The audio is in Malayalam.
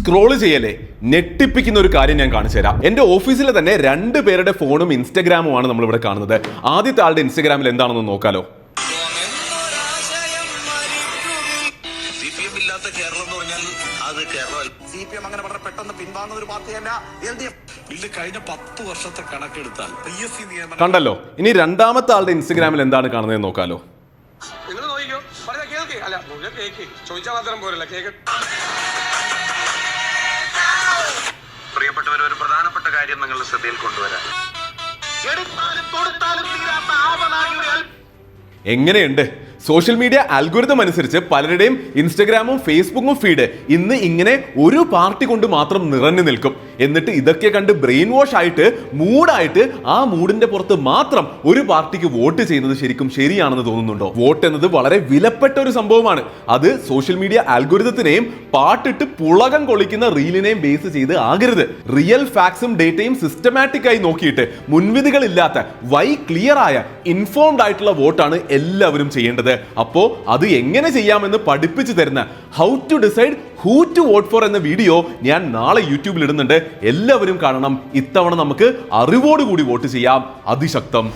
സ്ക്രോൾ ചെയ്യല്ലേ, ഞെട്ടിപ്പിക്കുന്ന ഒരു കാര്യം ഞാൻ കാണിച്ചു തരാം. എന്റെ ഓഫീസിലെ തന്നെ 2 പേരുടെ ഫോണും ഇൻസ്റ്റഗ്രാമുമാണ് നമ്മൾ ഇവിടെ കാണുന്നത്. ആദ്യത്തെ ആളുടെ ഇൻസ്റ്റഗ്രാമിൽ എന്താണെന്ന് നോക്കാലോ. കണ്ടല്ലോ. ഇനി രണ്ടാമത്തെ ആളുടെ ഇൻസ്റ്റഗ്രാമിൽ എന്താണ് കാണുന്നത് നോക്കാലോ. പ്രിയപ്പെട്ടവർ, ഒരു പ്രധാനപ്പെട്ട കാര്യം നിങ്ങളുടെ ശ്രദ്ധയിൽ കൊണ്ടുവരാം. എങ്ങനെയുണ്ട്? സോഷ്യൽ മീഡിയ അൽഗോരിതം അനുസരിച്ച് പലരുടെയും ഇൻസ്റ്റഗ്രാമും ഫേസ്ബുക്കും ഫീഡ് ഇന്ന് ഇങ്ങനെ ഒരു പാർട്ടി കൊണ്ട് മാത്രം നിറഞ്ഞു നിൽക്കും. എന്നിട്ട് ഇതൊക്കെ കണ്ട് ബ്രെയിൻ വാഷ് ആയിട്ട് മൂഡായിട്ട് ആ മൂഡിന്റെ പുറത്ത് മാത്രം ഒരു പാർട്ടിക്ക് വോട്ട് ചെയ്യുന്നത് ശരിക്കും ശരിയാണെന്ന് തോന്നുന്നുണ്ടോ? വോട്ട് എന്നത് വളരെ വിലപ്പെട്ട ഒരു സംഭവമാണ്. അത് സോഷ്യൽ മീഡിയ അൽഗോരിതത്തിനെയും പാട്ടിട്ട് പുളകം കൊള്ളിക്കുന്ന റീലിനെയും ബേസ് ചെയ്ത് ആകരുത്. റിയൽ ഫാക്ട്സും ഡേറ്റയും സിസ്റ്റമാറ്റിക് ആയി നോക്കിയിട്ട് മുൻവിധികളില്ലാത്ത ക്ലിയർ ആയ ഇൻഫോംഡ് ആയിട്ടുള്ള വോട്ടാണ് എല്ലാവരും ചെയ്യേണ്ടത്. അപ്പോ അത് എങ്ങനെ ചെയ്യാമെന്ന് പഠിപ്പിച്ചു തരുന്ന how to decide who to vote for എന്ന വീഡിയോ ഞാൻ നാളെ യൂട്യൂബിൽ ഇടുന്നുണ്ട്. എല്ലാവരും കാണണം. ഇത്തവണ നമുക്ക് അറിവോടുകൂടി വോട്ട് ചെയ്യാം. അതിശക്തം.